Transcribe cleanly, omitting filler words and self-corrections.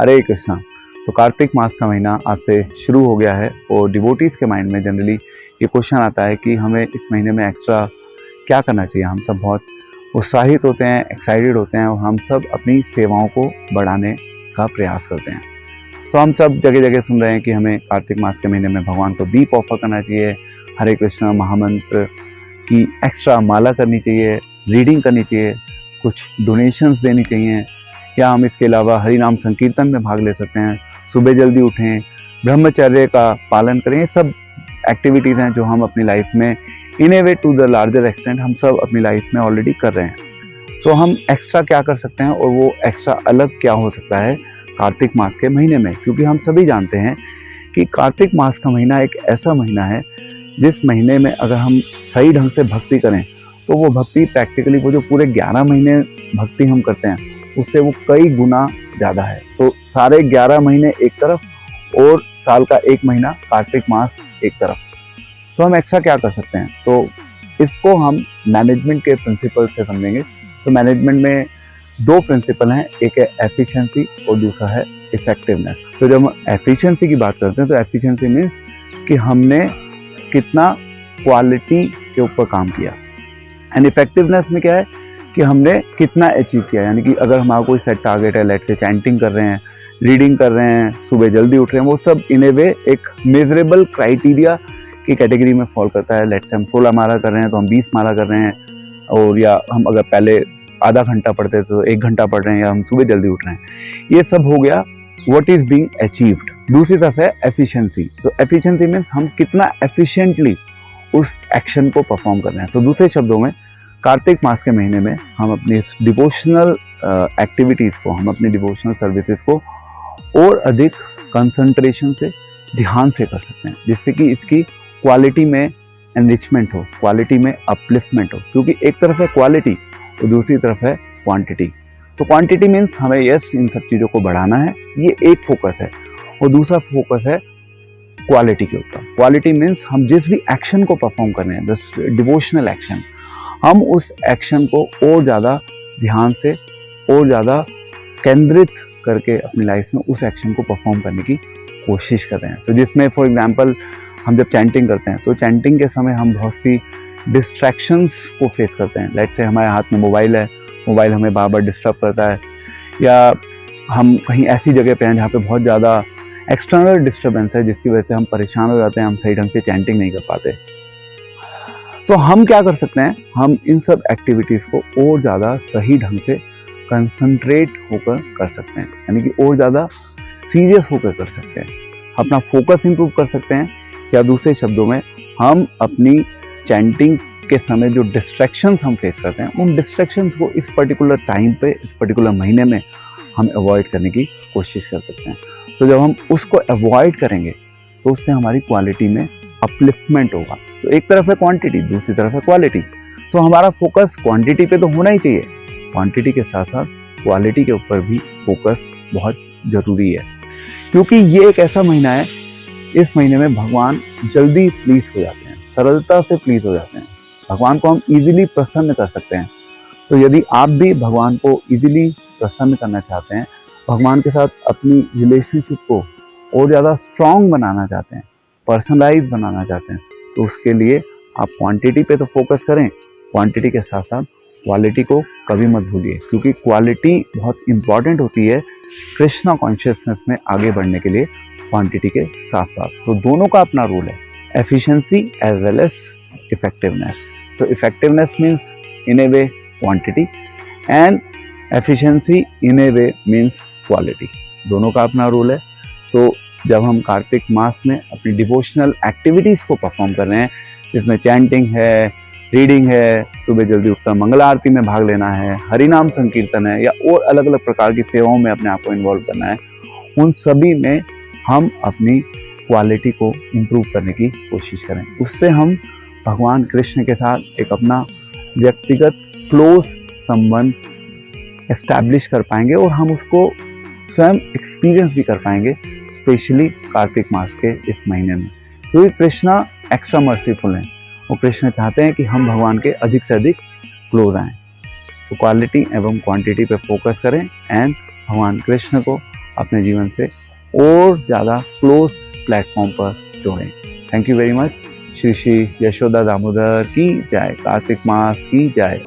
हरे कृष्णा। तो कार्तिक मास का महीना आज से शुरू हो गया है और डिवोटीज़ के माइंड में जनरली ये क्वेश्चन आता है कि हमें इस महीने में एक्स्ट्रा क्या करना चाहिए। हम सब बहुत उत्साहित होते हैं, एक्साइटेड होते हैं और हम सब अपनी सेवाओं को बढ़ाने का प्रयास करते हैं। तो हम सब जगह जगह सुन रहे हैं कि हमें कार्तिक मास के महीने में भगवान को दीप ऑफर करना चाहिए, हरे कृष्णा महामंत्र की एक्स्ट्रा माला करनी चाहिए, रीडिंग करनी चाहिए, कुछ डोनेशंस देनी चाहिए, या हम इसके अलावा हरि नाम संकीर्तन में भाग ले सकते हैं, सुबह जल्दी उठें, ब्रह्मचर्य का पालन करें। ये सब एक्टिविटीज़ हैं जो हम अपनी लाइफ में in a way to the larger extent हम सब अपनी लाइफ में ऑलरेडी कर रहे हैं। सो हम एक्स्ट्रा क्या कर सकते हैं और वो एक्स्ट्रा अलग क्या हो सकता है कार्तिक मास के महीने में, क्योंकि हम सभी जानते हैं कि कार्तिक मास का महीना एक ऐसा महीना है जिस महीने में अगर हम सही ढंग से भक्ति करें तो वो भक्ति प्रैक्टिकली वो जो पूरे 11 महीने भक्ति हम करते हैं उससे वो कई गुना ज़्यादा है। तो सारे 11 महीने एक तरफ और साल का एक महीना कार्तिक मास एक तरफ। तो हम एक्स्ट्रा क्या कर सकते हैं, तो इसको हम मैनेजमेंट के प्रिंसिपल से समझेंगे। तो मैनेजमेंट में दो प्रिंसिपल हैं, एक है एफिशिएंसी और दूसरा है इफेक्टिवनेस। तो जब हम एफिशिएंसी की बात करते हैं तो एफिशिएंसी मीन्स कि हमने कितना क्वालिटी के ऊपर काम किया, एंड इफेक्टिवनेस में क्या है कि हमने कितना अचीव किया। यानी कि अगर हमारा कोई सेट टारगेट है, लेट से चैंटिंग कर रहे हैं, रीडिंग कर रहे हैं, सुबह जल्दी उठ रहे हैं, वो सब इन ए वे एक मेजरेबल क्राइटेरिया की कैटेगरी में फॉल करता है। लेट से हम 16 माला कर रहे हैं तो हम 20 माला कर रहे हैं, और या हम अगर पहले आधा घंटा पढ़ते थे तो 1 घंटा पढ़ रहे हैं, या हम सुबह जल्दी उठ रहे हैं। ये सब हो गया व्हाट इज बीइंग अचीव्ड। दूसरी तरफ है एफिशिएंसी। सो एफिशिएंसी मीन्स हम कितना एफिशिएंटली उस एक्शन को परफॉर्म कर रहे हैं। तो दूसरे शब्दों में कार्तिक मास के महीने में हम अपनी डिवोशनल एक्टिविटीज़ को, हम अपनी डिवोशनल सर्विसेज को और अधिक कंसंट्रेशन से, ध्यान से कर सकते हैं, जिससे कि इसकी क्वालिटी में एनरिचमेंट हो, क्वालिटी में अपलिफ्टमेंट हो। क्योंकि एक तरफ है क्वालिटी और दूसरी तरफ है क्वांटिटी। तो क्वांटिटी मीन्स हमें यस इन सब चीज़ों को बढ़ाना है, ये एक फोकस है, और दूसरा फोकस है क्वालिटी के ऊपर। क्वालिटी मीन्स हम जिस भी एक्शन को परफॉर्म कर रहे हैं, दिस डिवोशनल एक्शन, हम उस एक्शन को और ज़्यादा ध्यान से और ज़्यादा केंद्रित करके अपनी लाइफ में उस एक्शन को परफॉर्म करने की कोशिश कर रहे हैं। तो जिसमें फॉर एग्जांपल हम जब चैंटिंग करते हैं तो चैंटिंग के समय हम बहुत सी डिस्ट्रैक्शंस को फेस करते हैं। लेट से हमारे हाथ में मोबाइल है, मोबाइल हमें बार बार डिस्टर्ब करता है, या हम कहीं ऐसी जगह पे हैं जहाँ पे बहुत ज़्यादा एक्सटर्नल डिस्टर्बेंस है जिसकी वजह से हम परेशान हो जाते हैं, हम सही ढंग से चैंटिंग नहीं कर पाते। तो हम क्या कर सकते हैं, हम इन सब एक्टिविटीज़ को और ज़्यादा सही ढंग से कंसंट्रेट होकर कर सकते हैं, यानी कि और ज़्यादा सीरियस होकर कर सकते हैं, अपना फोकस इंप्रूव कर सकते हैं। या दूसरे शब्दों में हम अपनी चैंटिंग के समय जो डिस्ट्रैक्शंस हम फेस करते हैं उन डिस्ट्रैक्शंस को इस पर्टिकुलर टाइम पे, इस पर्टिकुलर महीने में हम अवॉइड करने की कोशिश कर सकते हैं। सो जब हम उसको अवॉइड करेंगे तो उससे हमारी क्वालिटी में अपलिफ्टमेंट होगा। तो एक तरफ है क्वांटिटी, दूसरी तरफ है क्वालिटी। तो हमारा फोकस क्वांटिटी पे तो होना ही चाहिए, क्वांटिटी के साथ साथ क्वालिटी के ऊपर भी फोकस बहुत ज़रूरी है, क्योंकि ये एक ऐसा महीना है, इस महीने में भगवान जल्दी प्लीज हो जाते हैं, सरलता से प्लीज हो जाते हैं। भगवान को हम इजीली प्रसन्न कर सकते हैं। तो यदि आप भी भगवान को इजीली प्रसन्न करना चाहते हैं, भगवान के साथ अपनी रिलेशनशिप को और ज़्यादा स्ट्रॉन्ग बनाना चाहते हैं, पर्सनलाइज बनाना चाहते हैं, तो उसके लिए आप क्वांटिटी पे तो फोकस करें, क्वांटिटी के साथ साथ क्वालिटी को कभी मत भूलिए, क्योंकि क्वालिटी बहुत इंपॉर्टेंट होती है कृष्णा कॉन्शियसनेस में आगे बढ़ने के लिए क्वांटिटी के साथ साथ। तो दोनों का अपना रोल है, efficiency as well as effectiveness. So effectiveness means in a way quantity and efficiency in a way means quality, दोनों का अपना रोल है। तो जब हम कार्तिक मास में अपनी डिवोशनल एक्टिविटीज़ को परफॉर्म कर रहे हैं, जिसमें चैंटिंग है, रीडिंग है, सुबह जल्दी उठकर मंगल आरती में भाग लेना है, हरि नाम संकीर्तन है, या और अलग अलग प्रकार की सेवाओं में अपने आप को इन्वॉल्व करना है, उन सभी में हम अपनी क्वालिटी को इम्प्रूव करने की कोशिश करें। उससे हम भगवान कृष्ण के साथ एक अपना व्यक्तिगत क्लोज संबंध एस्टैब्लिश कर पाएंगे और हम उसको स्वयं एक्सपीरियंस भी कर पाएंगे, स्पेशली कार्तिक मास के इस महीने में, क्योंकि कृष्णा एक्स्ट्रा मर्सीफुल हैं। वो कृष्ण चाहते हैं कि हम भगवान के अधिक से अधिक क्लोज आएँ। तो क्वालिटी एवं क्वांटिटी पे फोकस करें एंड भगवान कृष्ण को अपने जीवन से और ज़्यादा क्लोज प्लेटफॉर्म पर जोड़ें। Thank you very much. Shri Shri Yashoda Damodar की जय, कार्तिक मास की जय।